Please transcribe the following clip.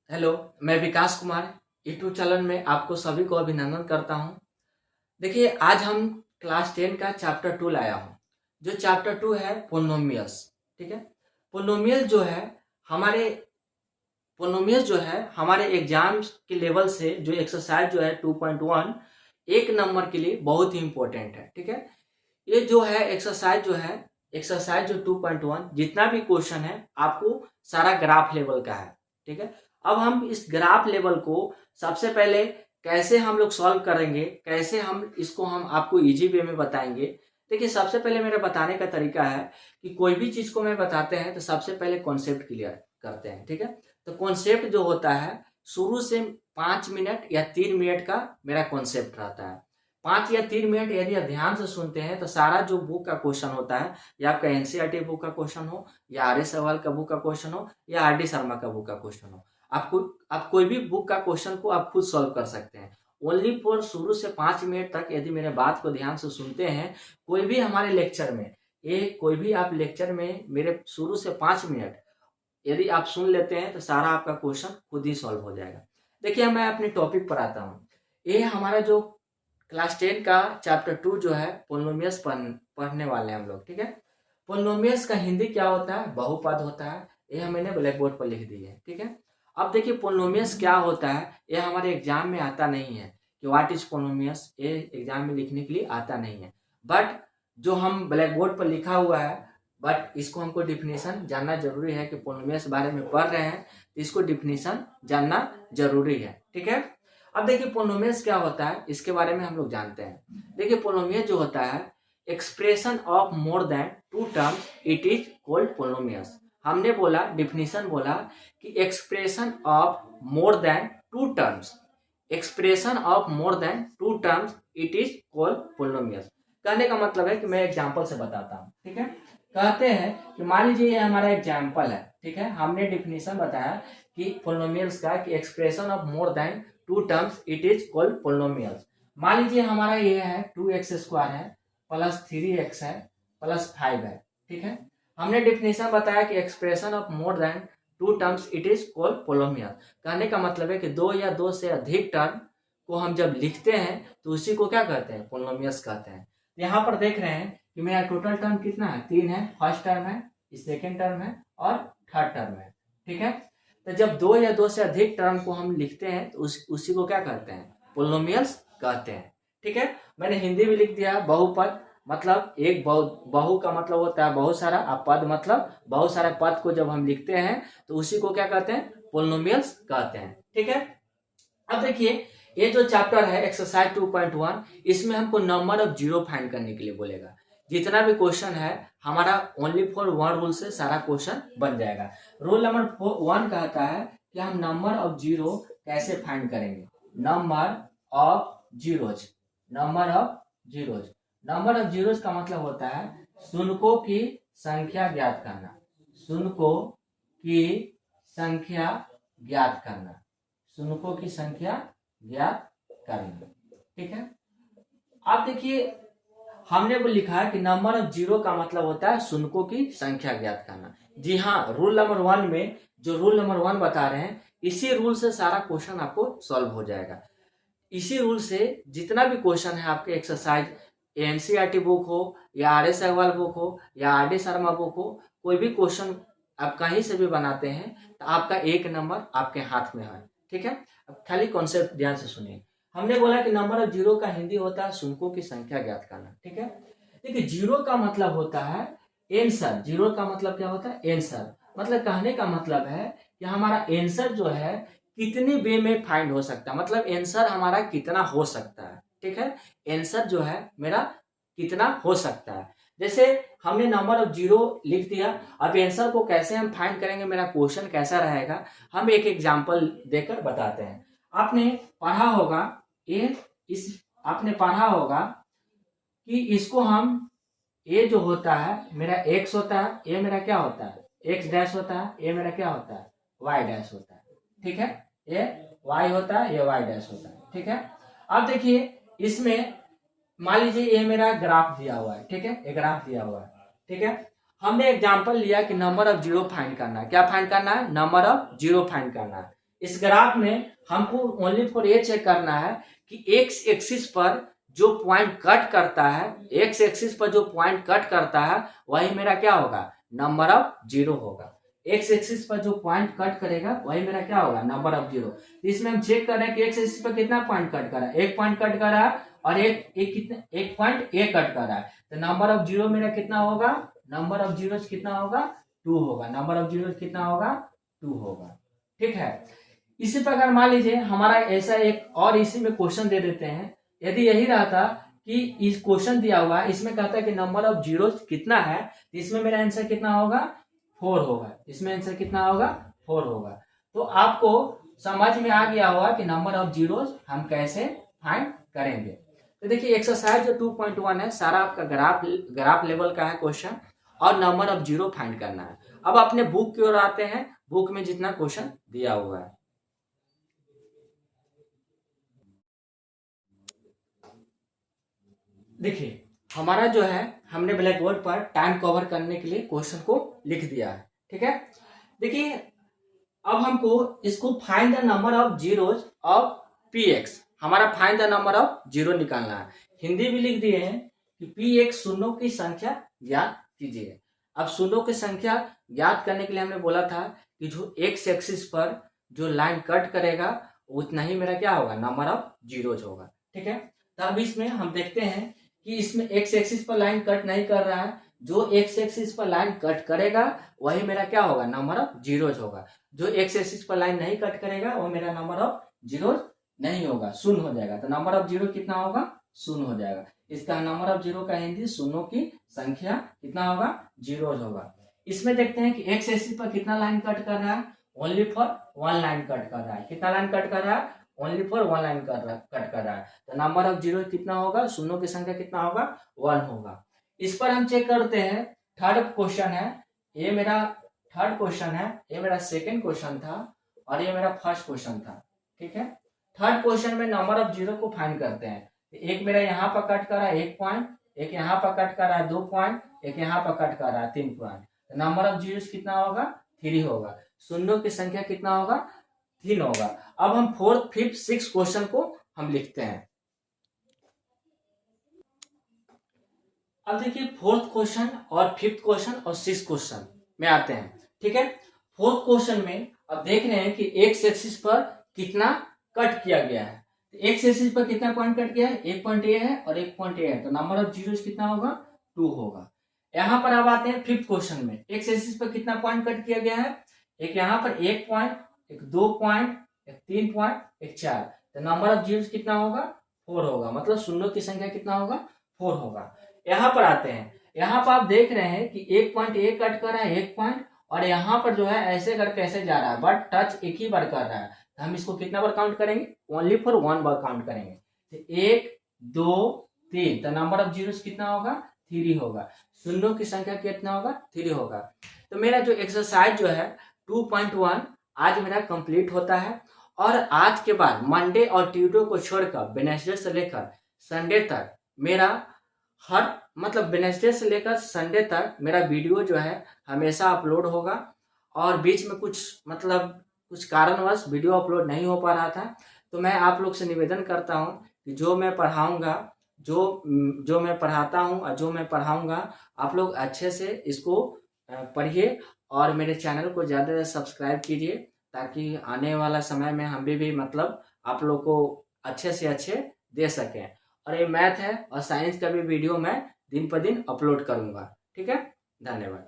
Hello, मैं विकास Kumar YouTube channel में आपको सभी को अभिनंदन करता हूं। देखिए, आज हम क्लास 10 का चैप्टर 2 लाया हूं। जो चैप्टर 2 है पोलिनोमियल्स। ठीक है। पोलिनोमियल जो है हमारे पोलिनोमियल जो है हमारे एग्जाम्स के लेवल से जो एक्सरसाइज जो है 2.1 एक नंबर के लिए बहुत ही इंपॉर्टेंट है। ठीक है। ये जो है एक्सरसाइज जो 2.1 जितना भी क्वेश्चन है आपको सारा ग्राफ लेवल का है। ठीक है। अब हम इस ग्राफ लेवल को सबसे पहले कैसे हम लोग सॉल्व करेंगे, कैसे हम इसको हम आपको इजी वे में बताएंगे। देखिए, सबसे पहले मेरा बताने का तरीका है कि कोई भी चीज को मैं बताते हैं तो सबसे पहले कॉन्सेप्ट क्लियर करते हैं। ठीक है। तो कॉन्सेप्ट जो होता है शुरू से 5 मिनट या 3 मिनट का मेरा कॉन्सेप्ट रहता है। 5 या 3 मिनट यदि आप ध्यान से सुनते हैं तो सारा जो बुक का क्वेश्चन होता है, या आपका एनसीईआरटी बुक का क्वेश्चन हो, या आर एस अग्रवाल का बुक का क्वेश्चन हो, या आर डी शर्मा का बुक का क्वेश्चन हो, आप कोई भी बुक का क्वेश्चन को आप खुद सॉल्व कर सकते हैं। ओनली फॉर शुरू से 5 मिनट तक यदि मेरे बात को ध्यान से सुनते हैं, कोई भी हमारे लेक्चर में, कोई भी आप लेक्चर में मेरे शुरू से 5 मिनट यदि आप सुन लेते हैं तो सारा आपका क्वेश्चन खुद ही सॉल्व हो जाएगा। देखिए, मैं अपने टॉपिक पर आता हूँ। ये हमारा जो क्लास 10 का चैप्टर 2 जो है पोलिनोमियल्स पढ़ने वाले हैं हम लोग। ठीक है। पोलिनोमियल्स का हिंदी क्या होता है? बहुपद होता है। ये मैंने ब्लैक बोर्ड पर लिख दी है। ठीक है। अब देखिए, पोलिनोमियल्स क्या होता है, ये हमारे एग्जाम में आता नहीं है कि व्हाट इज पोलिनोमियल्स, ये एग्जाम में लिखने के लिए आता नहीं है। बट जो हम ब्लैक बोर्ड पर लिखा हुआ है, बट इसको हमको डिफिनीशन जानना जरूरी है कि पोलिनोमियल्स बारे में पढ़ रहे हैं तो इसको डिफिनीशन जानना जरूरी है। ठीक है। अब देखिए, पोलिनोमियल्स क्या होता है इसके बारे में हम लोग जानते हैं। देखिए, पोलिनोमियल जो होता है expression of more than 2 terms, it is called polynomials. हमने बोला, डिफिनीशन बोला कि expression of more than 2 terms, expression of more than 2 terms it is called polynomials. कहने का मतलब है कि मैं एग्जांपल से बताता हूँ। ठीक है। कहते हैं कि मान लीजिए ये हमारा एग्जांपल है। ठीक है। हमने डिफिनीशन बताया कि पोलिनोमियल्स का कि expression of more than 2 terms it is called polynomials. मान लीजिए हमारा ये है 2x² है प्लस 3x है प्लस 5 है। ठीक है। हमने डिफिनीशन बताया कि expression of more than 2 terms it is called polynomial. कहने का मतलब है कि 2 या 2 से अधिक टर्म को हम जब लिखते हैं तो उसी को क्या कहते हैं? पोलिनोमियल्स कहते हैं। यहाँ पर देख रहे हैं कि मेरा टोटल टर्म कितना है? 3 है। फर्स्ट टर्म है, सेकेंड टर्म है और थर्ड टर्म है। ठीक है। तो जब 2 या 2 से अधिक टर्म को हम लिखते हैं तो उसी को क्या कहते हैं? पोलिनोमियल्स कहते हैं। ठीक है। मैंने हिंदी में लिख दिया बहुपद, मतलब एक बहु का मतलब होता है बहुत सारा, और पद मतलब बहुत सारे पद को जब हम लिखते हैं तो उसी को क्या कहते हैं? पोलिनोमियल्स कहते हैं। ठीक है। अब देखिए, ये जो चैप्टर है एक्सरसाइज 2.1, इसमें हमको नंबर ऑफ जीरो फाइंड करने के लिए बोलेगा। जितना भी क्वेश्चन है हमारा ओनली फॉर वन रूल से सारा क्वेश्चन बन जाएगा। रूल नंबर 1 कहता है कि हम नंबर ऑफ जीरो कैसे फाइंड करेंगे। Number of zeros, number of zeros, number of zeros का मतलब होता है शून्यों की संख्या ज्ञात करना, शून्यों की संख्या ज्ञात करना, शून्यों की संख्या ज्ञात करना। ठीक है। अब देखिए, हमने वो लिखा है कि नंबर ऑफ जीरो का मतलब होता है शून्यों की संख्या ज्ञात करना। जी हाँ, रूल नंबर 1 में जो रूल नंबर 1 बता रहे हैं, इसी रूल से सारा क्वेश्चन आपको सॉल्व हो जाएगा। इसी रूल से जितना भी क्वेश्चन है आपके एक्सरसाइज, एनसीईआरटी बुक हो या आर एस अग्रवाल बुक हो या आर डी शर्मा बुक हो, कोई भी क्वेश्चन आप कहीं से भी बनाते हैं तो आपका 1 नंबर आपके हाथ में है। ठीक है। अब खाली कॉन्सेप्ट ध्यान से सुनिए। हमने बोला कि नंबर ऑफ जीरो का हिंदी होता है शून्यों की संख्या ज्ञात करना। ठीक है। देखिए, जीरो का मतलब होता है आंसर। जीरो का मतलब क्या होता है? आंसर। मतलब कहने का मतलब है कि हमारा आंसर जो है कितनी वे में फाइंड हो सकता है, मतलब आंसर हमारा कितना हो सकता है। ठीक है। आंसर जो है मेरा कितना हो सकता है। जैसे हमने नंबर ऑफ जीरो लिख दिया, अब आंसर को कैसे हम फाइंड करेंगे, मेरा क्वेश्चन कैसा रहेगा, हम एक एग्जांपल देकर बताते हैं। आपने पढ़ा होगा आपने पढ़ा होगा कि इसको हम, ये जो होता है मेरा एक्स होता है, ये मेरा क्या होता है? एक्स डैश होता है। ये मेरा क्या होता है? वाई डैश होता है। ठीक है। ये वाई होता है, ये वाई डैश होता है। ठीक है। अब देखिए, इसमें मान लीजिए ये मेरा ग्राफ दिया हुआ है। ठीक है। ये ग्राफ दिया हुआ है। ठीक है। हमने एग्जांपल लिया कि नंबर ऑफ जीरो फाइंड करना है। क्या फाइंड करना है? नंबर ऑफ जीरो फाइंड करना है। इस ग्राफ में हमको ओनली फॉर ये चेक करना है कि एक्स एक्सिस पर जो पॉइंट कट करता है, एक्स एक्सिस पर जो पॉइंट कट करता है वही मेरा क्या होगा, नंबर ऑफ जीरो होगा। एक्स एक्सिस पर जो पॉइंट कट करेगा वही मेरा क्या होगा, नंबर ऑफ जीरो। तो इसमें हम चेक कर रहे हैं कि एक्स एक्सिस पर कितना पॉइंट कट कर रहा है, एक पॉइंट कट कर रहा है और एक पॉइंट ए कट कर रहा है। तो नंबर ऑफ जीरो मेरा कितना होगा, नंबर ऑफ जीरो कितना होगा, 2 होगा। नंबर ऑफ जीरो कितना होगा, 2 होगा। ठीक है। इसी प्रकार मान लीजिए हमारा ऐसा एक और इसी में क्वेश्चन दे देते हैं। यदि यही रहता कि इस क्वेश्चन दिया हुआ है, इसमें कहता है कि नंबर ऑफ जीरो कितना है, तो इसमें मेरा आंसर कितना होगा, 4 होगा। इसमें आंसर कितना होगा, 4 होगा। तो आपको समझ में आ गया होगा कि नंबर ऑफ जीरोस हम कैसे फाइंड करेंगे। तो देखिए एक्सरसाइज जो 2.1 है सारा आपका ग्राफ लेवल का है क्वेश्चन, और नंबर ऑफ जीरो फाइंड करना है। अब अपने बुक की ओर आते हैं, बुक में जितना क्वेश्चन दिया हुआ है। देखिए हमारा जो है, हमने ब्लैक बोर्ड पर टाइम कवर करने के लिए क्वेश्चन को लिख दिया है। ठीक है। देखिए अब हमको इसको find the number of zeros of p x, हमारा find the number of zero निकालना है। हिंदी भी लिख दिए हैं कि पी एक्स शून्यों की संख्या ज्ञात कीजिए। अब शून्यों की संख्या ज्ञात करने के लिए हमने बोला था कि जो एक्स एक्सिस पर जो लाइन कट करेगा उतना ही मेरा क्या होगा, नंबर ऑफ जीरोज होगा। ठीक है। तो अब इसमें हम देखते हैं कि इसमें एक्स एक्सिस पर लाइन कट नहीं कर रहा है, जो एक्स एक्सिस पर लाइन कट करेगा वही मेरा क्या होगा, नंबर ऑफ जीरोज होगा। जो एक्स एक्सिस पर लाइन नहीं कट करेगा वो मेरा नंबर ऑफ जीरोज नहीं होगा, शून्य हो जाएगा। तो नंबर ऑफ जीरो कितना होगा, शून्य हो जाएगा। इसका नंबर ऑफ जीरो का हिंदी शून्यों की संख्या कितना होगा, जीरोज होगा। इसमें देखते हैं कि एक्स एक्सिस पर कितना लाइन कट कर रहा है, ओनली फॉर 1 लाइन कट कर रहा है। कितना लाइन कट कर रहा है, ओनली फॉर 1 लाइन कट कर रहा है। तो नंबर ऑफ जीरो कितना होगा, शून्यों की संख्या कितना होगा, 1 होगा। इस पर हम चेक करते हैं, थर्ड क्वेश्चन है, ये मेरा थर्ड क्वेश्चन है, ये मेरा सेकंड क्वेश्चन था और ये मेरा फर्स्ट क्वेश्चन था। ठीक है। थर्ड क्वेश्चन में नंबर ऑफ जीरो को फाइंड करते हैं। एक मेरा यहाँ पर कट कर रहा है 1 पॉइंट, एक यहाँ पर कट कर रहा है 2 पॉइंट, एक यहाँ पर कट कर रहा है 3 पॉइंट। तो नंबर ऑफ जीरो कितना होगा, 3 होगा। शून्यों की संख्या कितना होगा, 3 होगा। अब हम 4th, 5th, 6th क्वेश्चन को हम लिखते हैं। अब देखिए 4th क्वेश्चन और 5th क्वेश्चन और 6th क्वेश्चन में आते हैं। ठीक है। 4th क्वेश्चन में अब देख रहे हैं कि एक्स एक्सिस पर कितना कट किया गया है। एक्स एक्सिस पर कितना पॉइंट कट किया है, 1 पॉइंट ए है और 1 पॉइंट ए है। तो नंबर ऑफ जीरोस कितना होगा, 2 होगा। यहाँ पर अब आते हैं 5th क्वेश्चन में, एक्स एक्सिस पर कितना पॉइंट कट किया गया है, एक यहाँ पर 1 पॉइंट, एक 2 पॉइंट, एक 3 पॉइंट, एक 4। तो नंबर ऑफ जीरोस कितना होगा, 4 होगा। मतलब शून्यों की संख्या कितना होगा, 4 होगा। यहाँ पर आते हैं, यहाँ पर आप देख रहे हैं कि 1 पॉइंट ए कट कर रहा है 1 पॉइंट, और यहाँ पर जो है ऐसे करके ऐसे जा रहा है, बट टच एक ही बार कर रहा है। तो हम इसको कितना बार काउंट करेंगे, ओनली फॉर 1 बार काउंट करेंगे। तो 1 2 3, तो नंबर ऑफ जीरोस कितना होगा, 3 होगा। शून्यों की संख्या कितना होगा, 3 होगा। तो मेरा जो एक्सरसाइज जो है 2.1 आज मेरा कंप्लीट होता है। और आज के बाद मंडे और ट्यूसडे को छोड़कर वेडनेसडे से लेकर संडे तक मेरा मतलब वेडनेसडे से लेकर संडे तक मेरा वीडियो जो है हमेशा अपलोड होगा। और बीच में कुछ कारणवश वीडियो अपलोड नहीं हो पा रहा था, तो मैं आप लोग से निवेदन करता हूं कि जो मैं पढ़ाऊंगा, जो मैं पढ़ाता हूं और जो मैं पढ़ाऊंगा, आप लोग अच्छे से इसको पढ़िए और मेरे चैनल को ज़्यादा से सब्सक्राइब कीजिए, ताकि आने वाला समय में हम भी मतलब आप लोग को अच्छे से अच्छे दे सकें। और ये मैथ है और साइंस का भी वीडियो मैं दिन पर दिन अपलोड करूंगा। ठीक है। धन्यवाद।